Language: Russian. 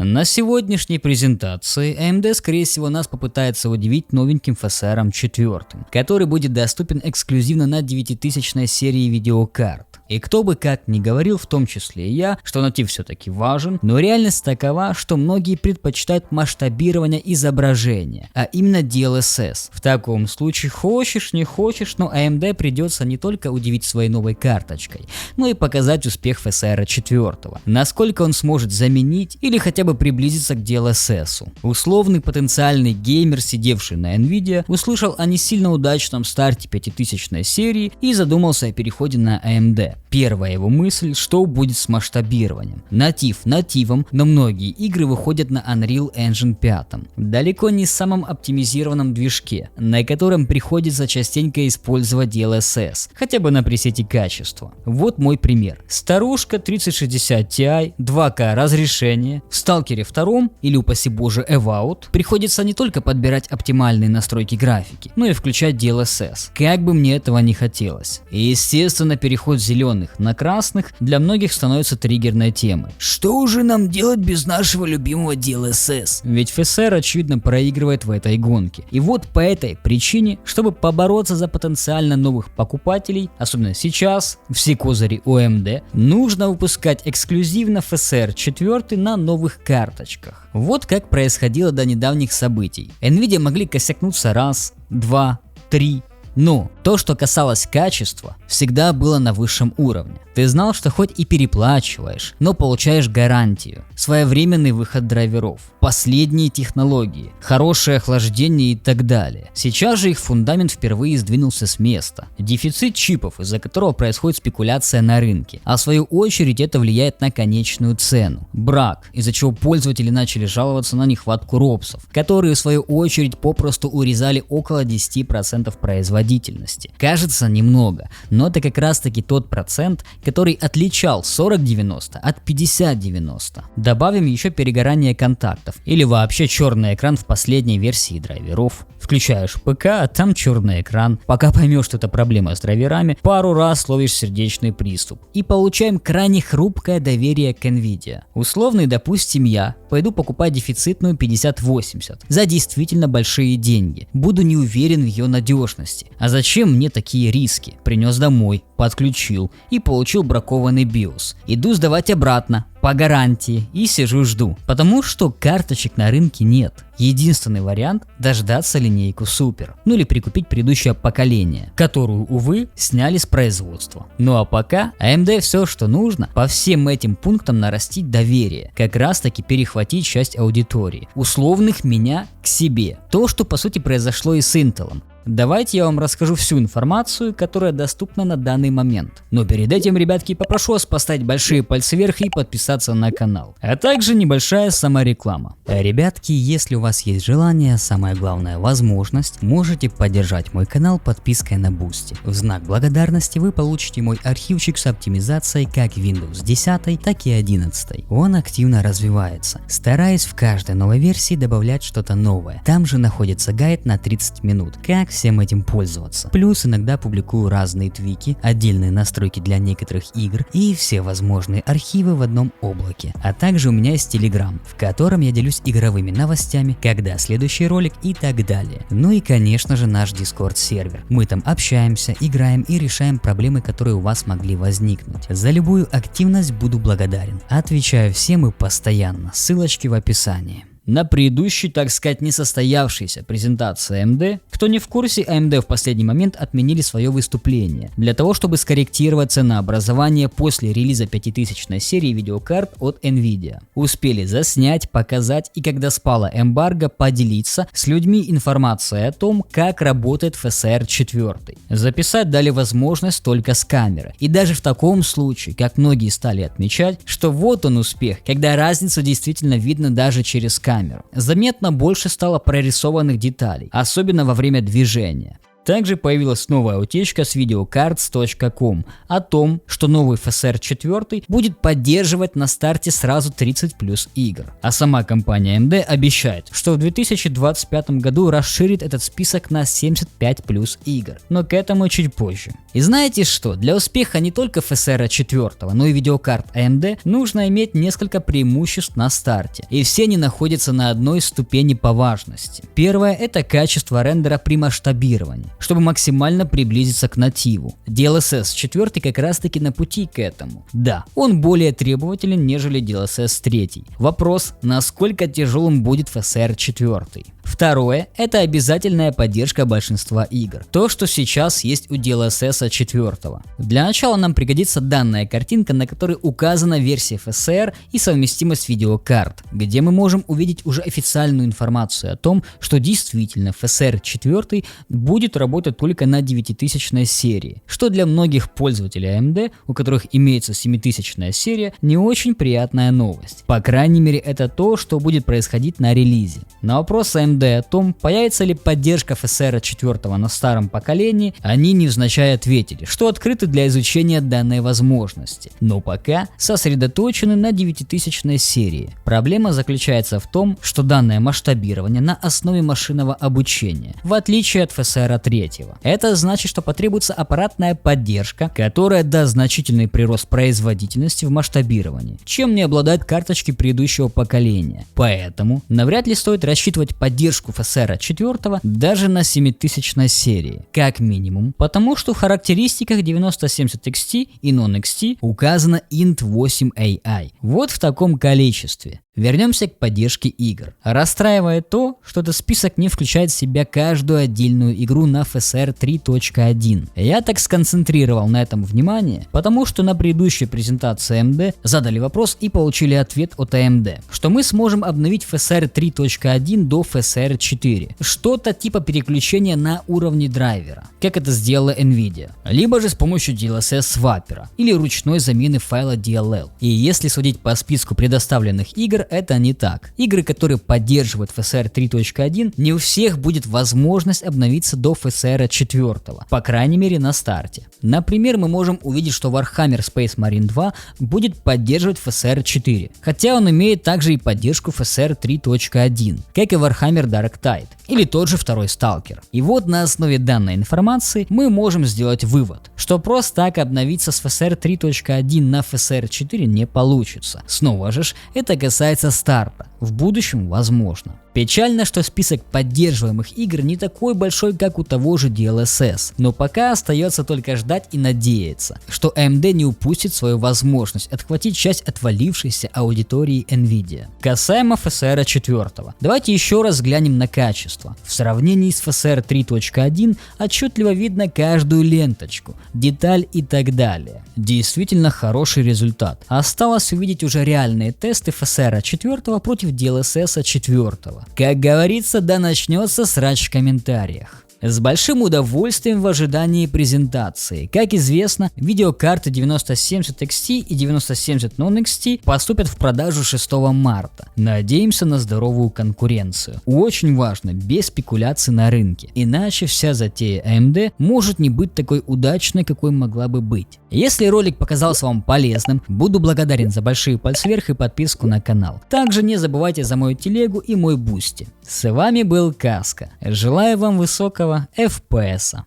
На сегодняшней презентации AMD скорее всего нас попытается удивить новеньким FSR 4, который будет доступен эксклюзивно на 9000 серии видеокарт. И кто бы как ни говорил, в том числе и я, что натив все-таки важен, но реальность такова, что многие предпочитают масштабирование изображения, а именно DLSS. В таком случае хочешь не хочешь, но AMD придется не только удивить своей новой карточкой, но и показать успех FSR 4, насколько он сможет заменить или хотя бы приблизиться к DLSS. Условный потенциальный геймер, сидевший на Nvidia, услышал о не сильно удачном старте 5000 серии и задумался о переходе на AMD. Первая его мысль, что будет с масштабированием. Натив нативом, но многие игры выходят на Unreal Engine 5, далеко не самом оптимизированном движке, на котором приходится частенько использовать DLSS, хотя бы на пресете качества. Вот мой пример. Старушка 3060 Ti, 2К разрешение, в Сталкере 2 или, упаси боже, Evout приходится не только подбирать оптимальные настройки графики, но и включать DLSS. Как бы мне этого не хотелось. И естественно, переход зеленых на красных для многих становится триггерной темой. Что же нам делать без нашего любимого DLSS? Ведь FSR очевидно проигрывает в этой гонке. И вот по этой причине, чтобы побороться за потенциально новых покупателей, особенно сейчас, все козыри у AMD, нужно выпускать эксклюзивно FSR 4 на новых карточках. Вот как происходило до недавних событий. Nvidia могли косякнуться раз, два, три. Но то, что касалось качества, всегда было на высшем уровне. Ты знал, что хоть и переплачиваешь, но получаешь гарантию, своевременный выход драйверов, последние технологии, хорошее охлаждение и так далее. Сейчас же их фундамент впервые сдвинулся с места. Дефицит чипов, из-за которого происходит спекуляция на рынке, а в свою очередь это влияет на конечную цену. Брак, из-за чего пользователи начали жаловаться на нехватку ропсов, которые в свою очередь попросту урезали около 10% производительности. Кажется немного, но это как раз таки тот процент, который отличал 4090 от 5090. Добавим еще перегорание контактов или вообще черный экран в последней версии драйверов. Включаешь ПК, а там черный экран. Пока поймешь, что это проблема с драйверами, пару раз ловишь сердечный приступ. И получаем крайне хрупкое доверие к Nvidia. Условный, допустим, я пойду покупать дефицитную 5080 за действительно большие деньги. Буду не уверен в ее надежности. А зачем мне такие риски? Принес домой, подключил и получил бракованный BIOS. Иду сдавать обратно по гарантии и сижу жду, потому что карточек на рынке нет. Единственный вариант – дождаться линейку Super, ну или прикупить предыдущее поколение, которую, увы, сняли с производства. Ну а пока AMD все, что нужно, по всем этим пунктам нарастить доверие, как раз таки перехватить часть аудитории, условных меня к себе. То, что по сути произошло и с Intel. Давайте я вам расскажу всю информацию, которая доступна на данный момент. Но перед этим, ребятки, попрошу вас поставить большие пальцы вверх и подписаться на канал. А также небольшая самореклама. Ребятки, если у вас есть желание, а самое главное возможность, можете поддержать мой канал подпиской на Boosty. В знак благодарности вы получите мой архивчик с оптимизацией как Windows 10, так и 11. Он активно развивается, стараясь в каждой новой версии добавлять что-то новое. Там же находится гайд на 30 минут, как всем этим пользоваться. Плюс иногда публикую разные твики, отдельные настройки для некоторых игр и все возможные архивы в одном облаке. А также у меня есть Telegram, в котором я делюсь игровыми новостями, когда следующий ролик и так далее. Ну и конечно же наш Discord сервер. Мы там общаемся, играем и решаем проблемы, которые у вас могли возникнуть. За любую активность буду благодарен. Отвечаю всем и постоянно. Ссылочки в описании. На предыдущей, так сказать, несостоявшейся презентации AMD, кто не в курсе, AMD в последний момент отменили свое выступление, для того, чтобы скорректировать ценообразование после релиза 5000 серии видеокарт от Nvidia. Успели заснять, показать и когда спала эмбарго, поделиться с людьми информацией о том, как работает FSR 4. Записать дали возможность только с камеры. И даже в таком случае, как многие стали отмечать, что вот он успех, когда разницу действительно видно даже через камеру. Заметно больше стало прорисованных деталей, особенно во время движения. Также появилась новая утечка с videocards.com о том, что новый FSR 4 будет поддерживать на старте сразу 30 плюс игр. А сама компания AMD обещает, что в 2025 году расширит этот список на 75 плюс игр, но к этому чуть позже. И знаете что? Для успеха не только FSR 4, но и видеокарт AMD нужно иметь несколько преимуществ на старте. И все они находятся на одной ступени по важности. Первое — это качество рендера при масштабировании, чтобы максимально приблизиться к нативу. DLSS 4 как раз таки на пути к этому. Да, он более требователен, нежели DLSS 3. Вопрос, насколько тяжелым будет FSR 4. Второе — это обязательная поддержка большинства игр. То, что сейчас есть у DLSS 4. Для начала нам пригодится данная картинка, на которой указана версия FSR и совместимость видеокарт, где мы можем увидеть уже официальную информацию о том, что действительно FSR 4 будет работать только на 9000 серии, что для многих пользователей AMD, у которых имеется 7000 серия, не очень приятная новость. По крайней мере, это то, что будет происходить на релизе. На вопрос AMD о том, появится ли поддержка FSR 4 на старом поколении, они невзначай ответили, что открыты для изучения данной возможности, но пока сосредоточены на 9000 серии. Проблема заключается в том, что данное масштабирование на основе машинного обучения, в отличие от FSR 3. Это значит, что потребуется аппаратная поддержка, которая даст значительный прирост производительности в масштабировании, чем не обладают карточки предыдущего поколения. Поэтому навряд ли стоит рассчитывать поддержку FSR 4 даже на 7000 серии, как минимум, потому что в характеристиках 9070 XT и Non-XT указано Int 8 AI. Вот в таком количестве. Вернемся к поддержке игр. Расстраивает то, что этот список не включает в себя каждую отдельную игру на FSR 3.1. Я так сконцентрировал на этом внимание, потому что на предыдущей презентации AMD задали вопрос и получили ответ от AMD, что мы сможем обновить FSR 3.1 до FSR 4. Что-то типа переключения на уровне драйвера, как это сделала Nvidia. Либо же с помощью DLSS сваппера или ручной замены файла DLL. И если судить по списку предоставленных игр, это не так. Игры, которые поддерживают FSR 3.1, не у всех будет возможность обновиться до FSR 4, по крайней мере на старте. Например, мы можем увидеть, что Warhammer Space Marine 2 будет поддерживать FSR 4, хотя он имеет также и поддержку FSR 3.1, как и Warhammer Dark Tide, или тот же второй Stalker. И вот на основе данной информации мы можем сделать вывод, что просто так обновиться с FSR 3.1 на FSR 4 не получится. Снова же, это касается старта. В будущем возможно. Печально, что список поддерживаемых игр не такой большой, как у того же DLSS, но пока остается только ждать и надеяться, что AMD не упустит свою возможность отхватить часть отвалившейся аудитории Nvidia. Касаемо FSR 4, давайте еще раз взглянем на качество. В сравнении с FSR 3.1 отчетливо видно каждую ленточку, деталь и так далее. Действительно хороший результат. Осталось увидеть уже реальные тесты FSR 4 против DLSS 4. Как говорится, да начнется срач в комментариях. С большим удовольствием в ожидании презентации. Как известно, видеокарты 9070 XT и 9070 Non-XT поступят в продажу 6 марта. Надеемся на здоровую конкуренцию. Очень важно, без спекуляций на рынке. Иначе вся затея AMD может не быть такой удачной, какой могла бы быть. Если ролик показался вам полезным, буду благодарен за большие пальцы вверх и подписку на канал. Также не забывайте за мою телегу и мой бусти. С вами был Каска. Желаю вам высокого FPS.